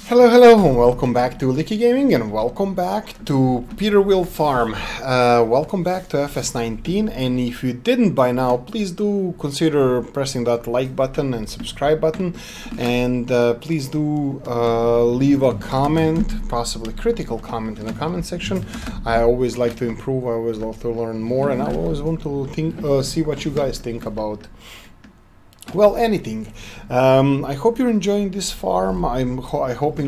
Hello, and welcome back to Oolykee Gaming, and welcome back to Peter Will Farm. Welcome back to FS19, and if you didn't by now, please do consider pressing that like button and subscribe button, and please do leave a comment, possibly critical comment in the comment section. I always like to improve, I always love to learn more, and I always want to see what you guys think about, well, anything. I hope you're enjoying this farm. I hope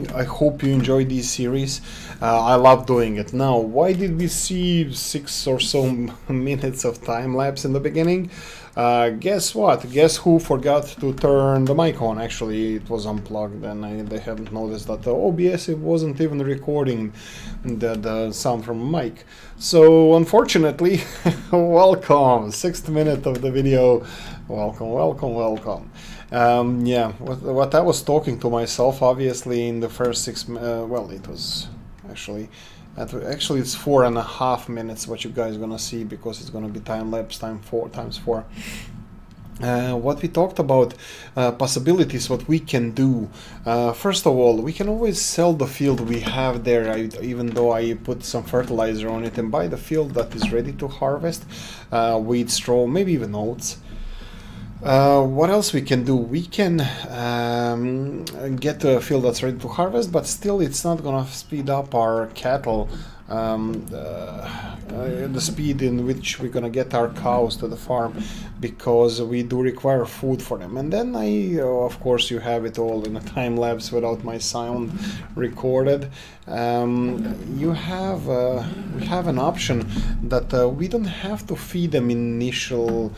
you enjoy this series. I love doing it. Now, why did we see 6 or so minutes of time lapse in the beginning? Guess what? Guess who forgot to turn the mic on? Actually, it was unplugged, and they hadn't noticed that the OBS it wasn't even recording the sound from a mic. So, unfortunately, welcome, 6th minute of the video. Welcome. Yeah, what I was talking to myself, obviously, in the first 6. Well, it was actually it's 4.5 minutes. What you guys gonna see, because it's gonna be time lapse times 4. What we talked about, possibilities, what we can do. First of all, we can always sell the field we have there, even though I put some fertilizer on it, and buy the field that is ready to harvest, wheat, straw, maybe even oats. What else we can do? We can get a field that's ready to harvest, but still it's not gonna speed up our cattle, the speed in which we're gonna get our cows to the farm, because we do require food for them. And then of course, you have it all in a time lapse without my sound recorded. We have an option that we don't have to feed them initial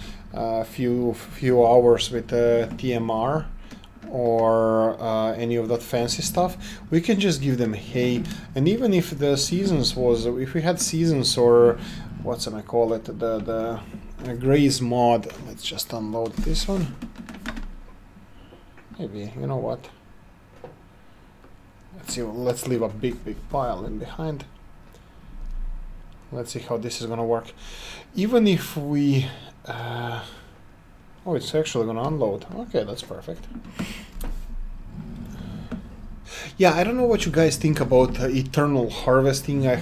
few hours with TMR or any of that fancy stuff. We can just give them hay, and even if the seasons if we had seasons, or what's I call it, the graze mod. Let's just unload this one. Maybe, you know what? Let's see. Let's leave a big pile in behind. Let's see how this is gonna work. Even if we oh, it's actually gonna unload. Okay, that's perfect. Yeah, I don't know what you guys think about eternal harvesting. I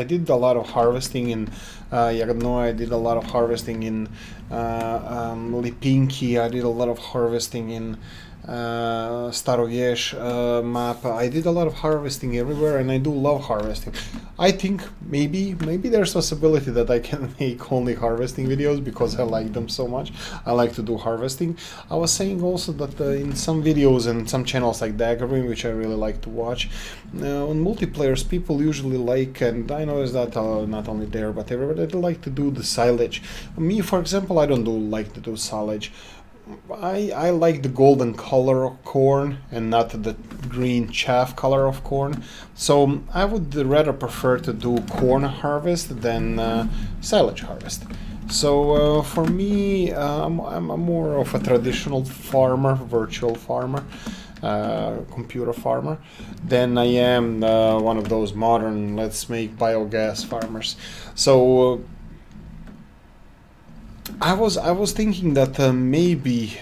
did a lot of harvesting in Yagno. I did a lot of harvesting in Lipinki. I did a lot of harvesting in Starojesh map. I did a lot of harvesting everywhere, and I do love harvesting. I think maybe there's a possibility that I can make only harvesting videos, because I like them so much. I like to do harvesting. I was saying also that in some videos and some channels like Daggerwing, which I really like to watch, on multiplayers, people usually like, and I noticed that not only there but everywhere, they like to do the silage. Me, for example, I don't like to do silage. I like the golden color of corn and not the green chaff color of corn, so I would rather prefer to do corn harvest than silage harvest. So for me, I'm more of a traditional farmer, virtual farmer, computer farmer, than I am one of those modern, let's make biogas farmers. So I was thinking that maybe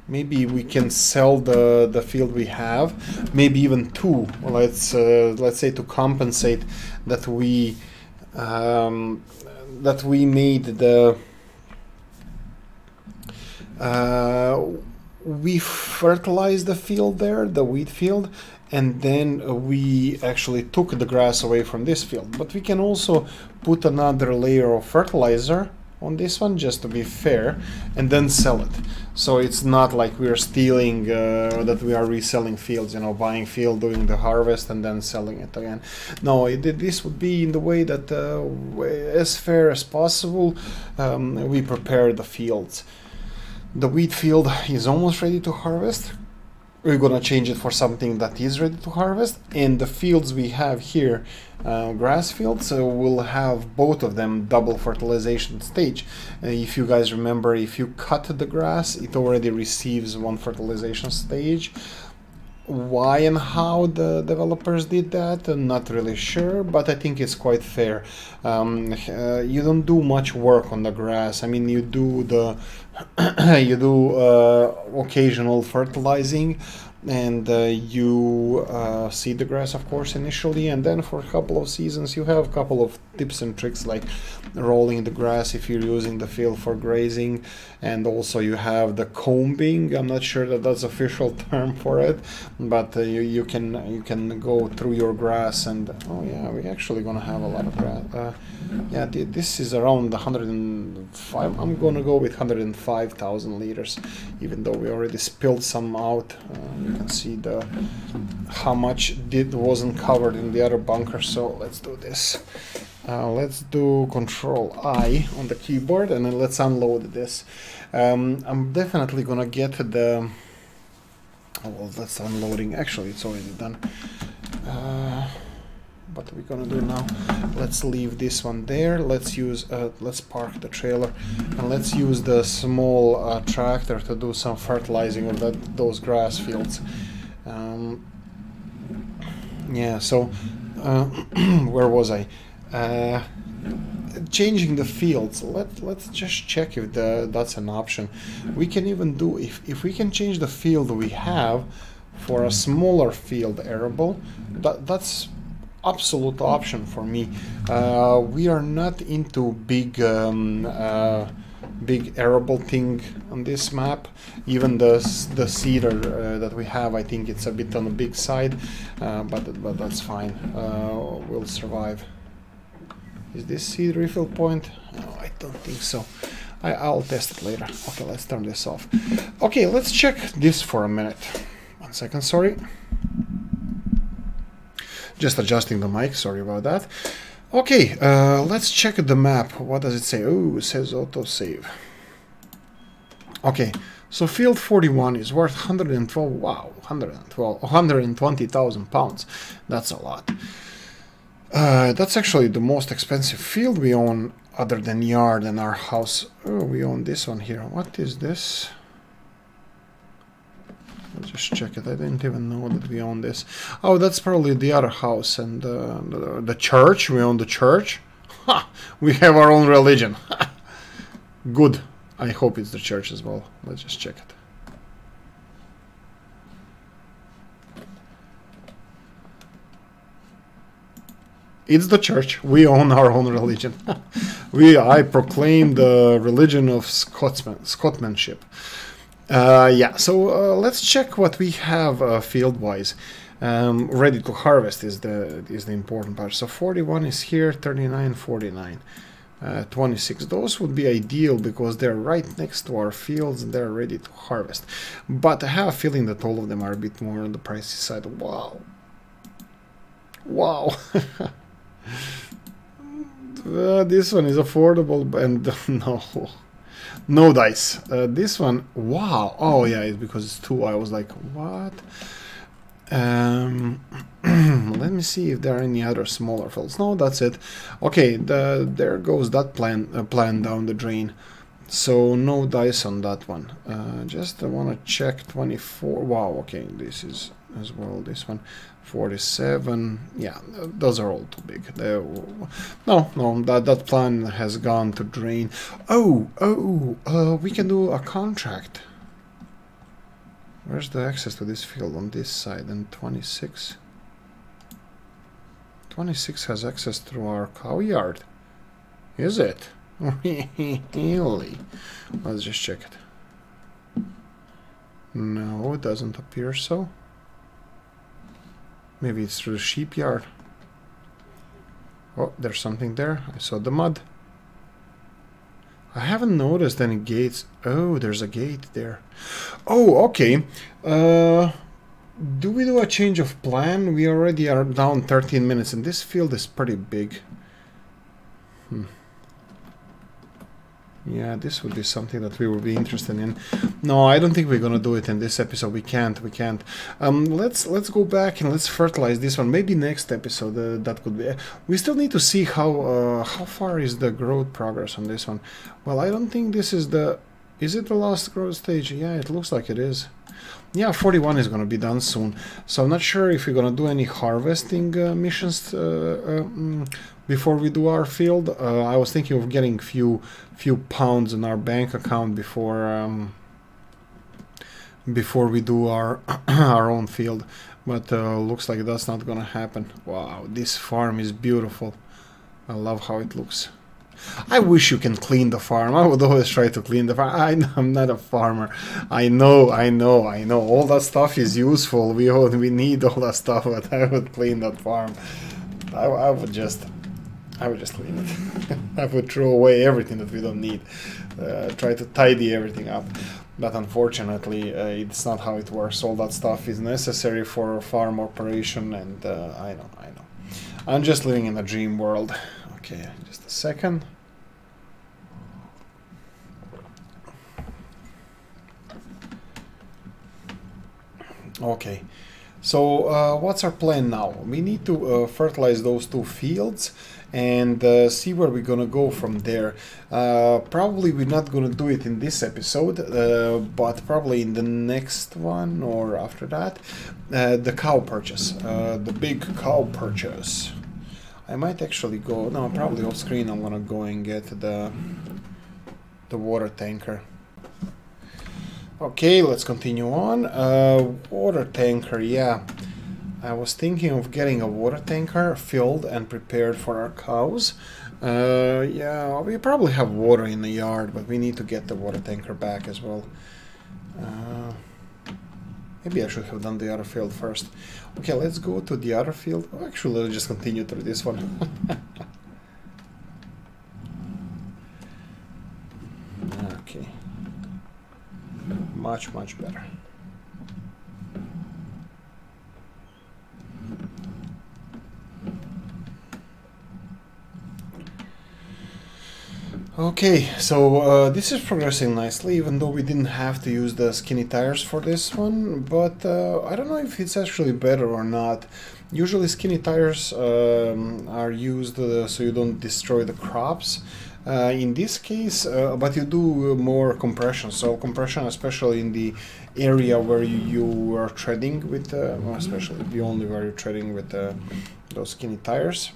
we can sell the field we have, maybe even 2. Let's say, to compensate that we made the we fertilized the field there, the wheat field, and then we actually took the grass away from this field. But we can also put another layer of fertilizer on this one, just to be fair, and then sell it. So it's not like we're stealing, that we are reselling fields, you know, buying field, doing the harvest, and then selling it again. No, this would be in the way that, as fair as possible, we prepare the fields. The wheat field is almost ready to harvest. We're gonna change it for something that is ready to harvest, and the fields we have here, grass fields, will have both of them double fertilization stage. If you guys remember, if you cut the grass, it already receives one fertilization stage. why and how the developers did that, not really sure, but I think it's quite fair. You don't do much work on the grass. I mean, you do the you do occasional fertilizing, and you seed the grass, of course, initially, and then for a couple of seasons you have a couple of tips and tricks like rolling the grass if you're using the field for grazing, and also you have the combing. I'm not sure that that's official term for it, but you can go through your grass, and oh yeah, we're actually gonna have a lot of grass. Yeah, this is around 105. I'm gonna go with 105,000 liters, even though we already spilled some out. You can see the how much wasn't covered in the other bunker. So let's do this. Let's do Control I on the keyboard, and then let's unload this. I'm definitely gonna get the. Oh, well, that's unloading. Actually, it's already done. What are we gonna do now? Let's leave this one there. Let's use let's park the trailer, and let's use the small tractor to do some fertilizing of those grass fields. Yeah, so where was I? Changing the fields. Let's just check if that's an option. We can even do, if we can change the field we have for a smaller field arable, that's absolute option for me. We are not into big big arable thing on this map. Even the cedar that we have, I think it's a bit on the big side, but that's fine. We'll survive. Is this seed refill point? No, I don't think so. I'll test it later. Okay, let's turn this off. Okay, let's check this for a minute. 1 second, sorry. Just adjusting the mic, sorry about that. Okay, let's check the map. What does it say? Oh, it says autosave. Okay, so field 41 is worth 112, wow, 120,000 pounds. That's a lot. That's actually the most expensive field we own other than yard and our house. Oh, we own this one here. What is this? Let's just check it. I didn't even know that we own this. Oh, that's probably the other house and the church. We own the church. Ha! We have our own religion. Good. I hope it's the church as well. Let's just check it. It's the church. We own our own religion. I proclaim the religion of Scotsmanship. Yeah, so let's check what we have field-wise. Ready to harvest is the important part. So 41 is here, 39, 49, 26. Those would be ideal because they're right next to our fields and they're ready to harvest. But I have a feeling that all of them are a bit more on the pricey side. Wow. Wow. This one is affordable, and no dice. This one, wow. Oh yeah, it's because it's 2. I was like, what? Let me see if there are any other smaller fields. No, that's it. Okay, there goes that plan down the drain. So no dice on that one. Just I want to check 24. Wow. Okay, this is as well. This one. 47, yeah, those are all too big. No, that plan has gone to drain. We can do a contract. Where's the access to this field? On this side, and 26. 26 has access through our cow yard. Is it? Really? Let's just check it. No, it doesn't appear so. Maybe it's through the sheep yard. Oh, there's something there. I saw the mud. I haven't noticed any gates. Oh, there's a gate there. Oh, okay. Do we do a change of plan? We already are down 13 minutes, and this field is pretty big. Yeah, this would be something that we would be interested in. No, I don't think we're gonna do it in this episode. We can't. Let's go back and let's fertilize this one. Maybe next episode that could be. We still need to see how far is the growth progress on this one. Well, I don't think this is the. Is it the last growth stage? Yeah, it looks like it is. Yeah, 41 is going to be done soon. So I'm not sure if we're going to do any harvesting missions before we do our field. I was thinking of getting few pounds in our bank account before we do our our own field. But looks like that's not going to happen. Wow, this farm is beautiful. I love how it looks. I wish you can clean the farm. I would always try to clean the farm. I'm not a farmer. I know. All that stuff is useful. We need all that stuff, but I would clean that farm. I would just clean it. I would throw away everything that we don't need. Try to tidy everything up. But unfortunately, it's not how it works. All that stuff is necessary for a farm operation, and I know. I'm just living in a dream world. Okay, just a second. Okay, so what's our plan now? We need to fertilize those 2 fields and see where we're gonna go from there. Probably we're not gonna do it in this episode, but probably in the next one or after that. The cow purchase, the big cow purchase. I might actually go, no, probably off screen I'm gonna go and get the water tanker. Okay, let's continue on. Water tanker, yeah. I was thinking of getting a water tanker filled and prepared for our cows. Yeah, we probably have water in the yard, but we need to get the water tanker back as well. Maybe I should have done the other field first. Okay, let's go to the other field. Oh, actually, let's just continue through this one. Okay. Much better. Okay, so this is progressing nicely, even though we didn't have to use the skinny tires for this one, but I don't know if it's actually better or not. Usually skinny tires are used so you don't destroy the crops. In this case, but you do more compression, so compression especially in the area where you are treading with, especially the only where you're treading with those skinny tires.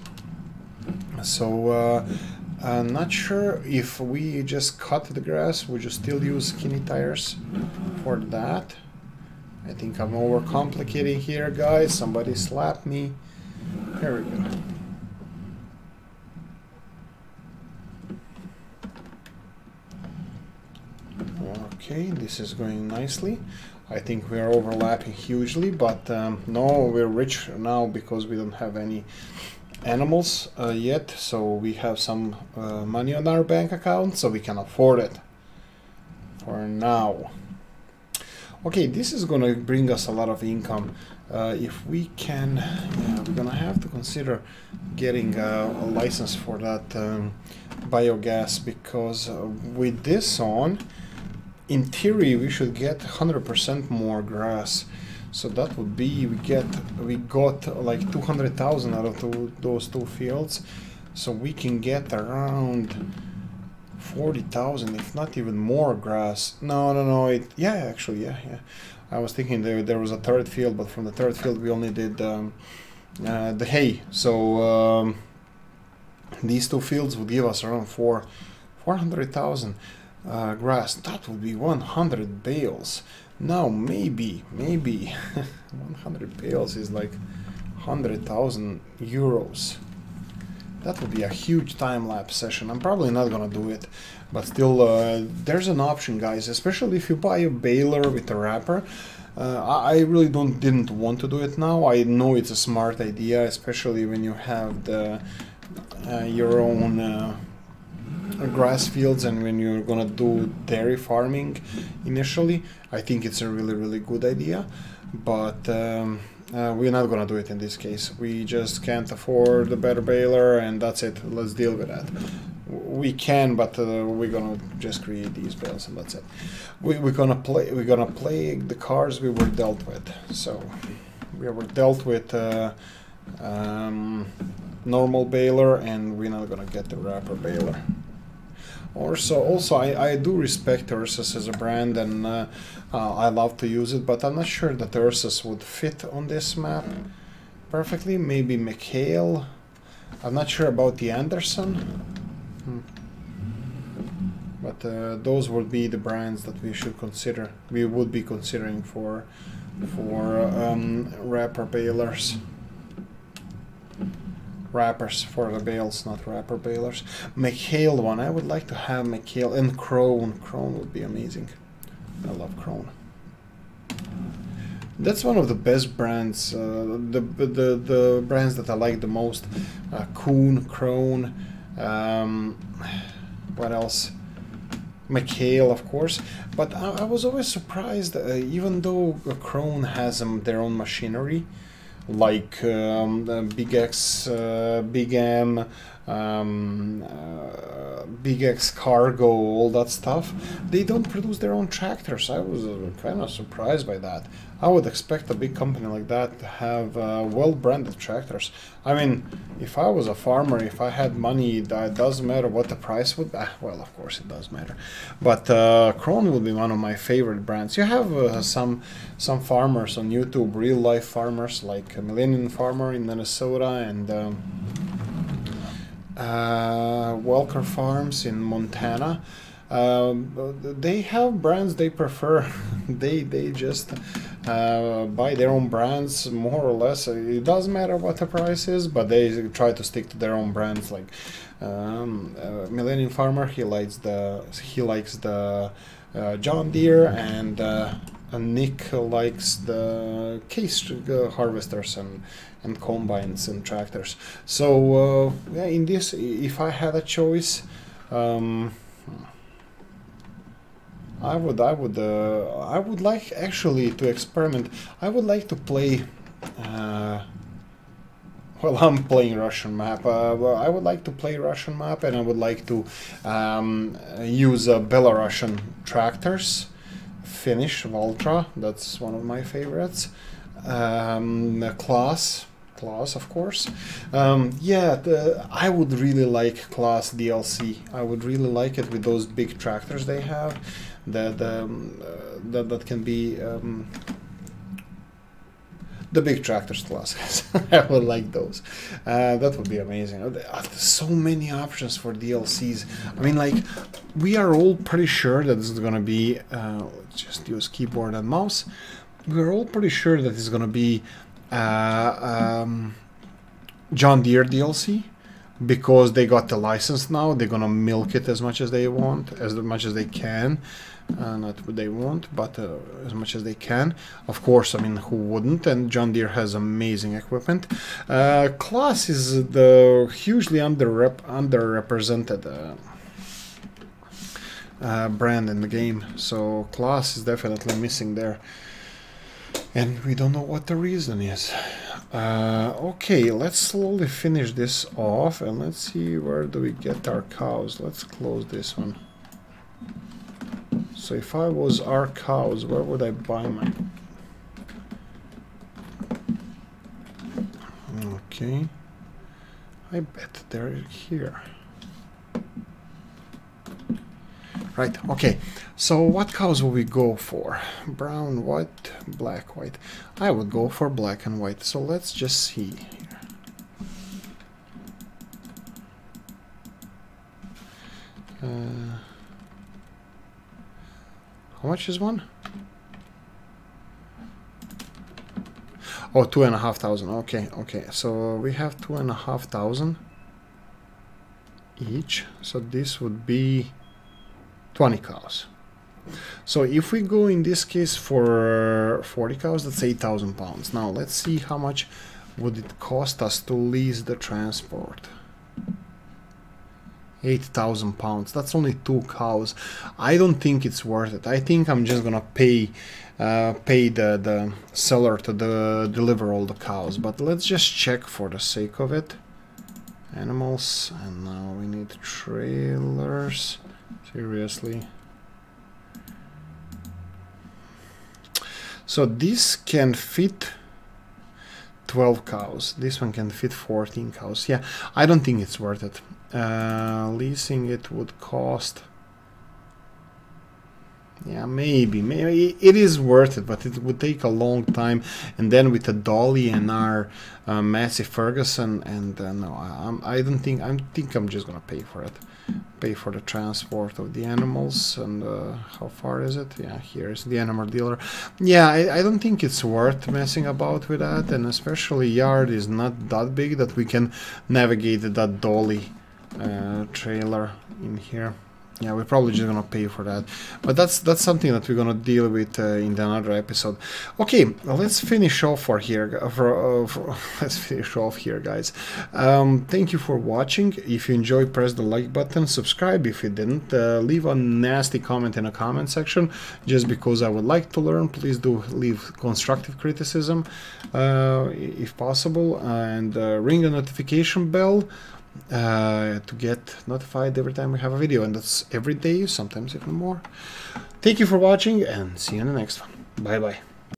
So I'm not sure if we just cut the grass, would you still use skinny tires for that? I think I'm overcomplicating here, guys. Somebody slap me. There we go. Okay, this is going nicely. I think we are overlapping hugely, but no, we're rich now because we don't have any animals yet, so we have some money on our bank account, so we can afford it for now. Okay, this is gonna bring us a lot of income. If we can, yeah, we're gonna have to consider getting a license for that biogas, because with this on, in theory, we should get 100% more grass. So that would be, we got like 200,000 out of those 2 fields. So we can get around 40,000, if not even more grass. No, yeah, actually, yeah. I was thinking there was a 3rd field, but from the 3rd field we only did the hay. So these 2 fields would give us around 400,000 grass. That would be 100 bales. Now maybe 100 bales is like 100,000 euros. That would be a huge time-lapse session. I'm probably not gonna do it, but still, there's an option, guys. Especially if you buy a baler with a wrapper. I really didn't want to do it now. I know it's a smart idea, especially when you have your own grass fields, and when you're gonna do dairy farming initially. I think it's a really good idea, but we're not gonna do it in this case. We just can't afford the better baler, and that's it. Let's deal with that. We can, but we're gonna just create these bales, and that's it. We're gonna play the cards we were dealt with. So we were dealt with normal baler, and we're not gonna get the wrapper baler. Also, I do respect Ursus as a brand, and I love to use it, but I'm not sure that Ursus would fit on this map perfectly. Maybe Mikhail. I'm not sure about the Anderson. But those would be the brands that we should consider. We would be considering for wrapper balers. Wrappers for the bales, not wrapper balers. Mikhail one. I would like to have Mikhail and Krone. Krone would be amazing. I love Krone. That's one of the best brands. The brands that I like the most. Kuhn, Krone. What else? Mikhail, of course, but I was always surprised, even though Krone has their own machinery, like Big X, Big M, Big X Cargo, all that stuff, they don't produce their own tractors. I was kind of surprised by that. I would expect a big company like that to have well-branded tractors. I mean, if I was a farmer, if I had money, it doesn't matter what the price would be. Well, of course it does matter. But Krone would be one of my favorite brands. You have some farmers on YouTube, real-life farmers, like Millennium Farmer in Minnesota and Welker Farms in Montana. They have brands they prefer. they just buy their own brands, more or less. It doesn't matter what the price is, but they try to stick to their own brands. Like Millennium Farmer, he likes the John Deere, and Nick likes the case harvesters and combines and tractors. So yeah, in this, if I had a choice, I would like actually to experiment. I would like to play. Well, I'm playing Russian map. I would like to play Russian map, and I would like to use Belarusian tractors. Finnish Valtra, that's one of my favorites. Class, of course. Yeah, I would really like Class DLC. I would really like it with those big tractors they have. That can be the big tractors Class. I would like those. That would be amazing. There's so many options for DLCs. I mean, like, we are all pretty sure that this is gonna be. Let's just use keyboard and mouse. We're all pretty sure that it's gonna be John Deere DLC, because they got the license now. They're gonna milk it as much as they want, as much as they can. Not what they want, but as much as they can. Of course, I mean, who wouldn't? And John Deere has amazing equipment. Class is the hugely underrepresented brand in the game, so Class is definitely missing there. And we don't know what the reason is. Okay, let's slowly finish this off, and let's see, where do we get our cows. Let's close this one. So if I was our cows, where would I buy my... Okay. I bet they're here. Right, okay. So what cows will we go for? Brown, white, black, white. I would go for black and white. So let's just see here. How much is one? Oh, 2,500. Okay, okay. So we have 2,500 each. So this would be 20 cows. So if we go in this case for 40 cows, that's 8,000 pounds. Now let's see how much would it cost us to lease the transport. 8,000 pounds. That's only 2 cows. I don't think it's worth it. I think I'm just gonna pay the seller to deliver all the cows. But let's just check for the sake of it. Animals, and now we need trailers. Seriously. So this can fit 12 cows. This one can fit 14 cows. Yeah, I don't think it's worth it. Leasing it would cost, yeah, maybe it is worth it, but it would take a long time, and then with the dolly and our Massey Ferguson, and no, I don't think, I'm just gonna pay for it, pay for the transport of the animals. And how far is it? Yeah, here's the animal dealer. Yeah, I don't think it's worth messing about with that, and especially yard is not that big that we can navigate that dolly trailer in here. Yeah, we're probably just gonna pay for that, but that's something that we're gonna deal with in another episode. Okay, well, let's finish off let's finish off here, guys. Thank you for watching. If you enjoyed, press the like button. Subscribe if you didn't. Leave a nasty comment in the comment section, just because I would like to learn. Please do leave constructive criticism if possible, and ring the notification bell to get notified every time we have a video, and that's every day, sometimes even more. Thank you for watching, and see you in the next one. Bye bye.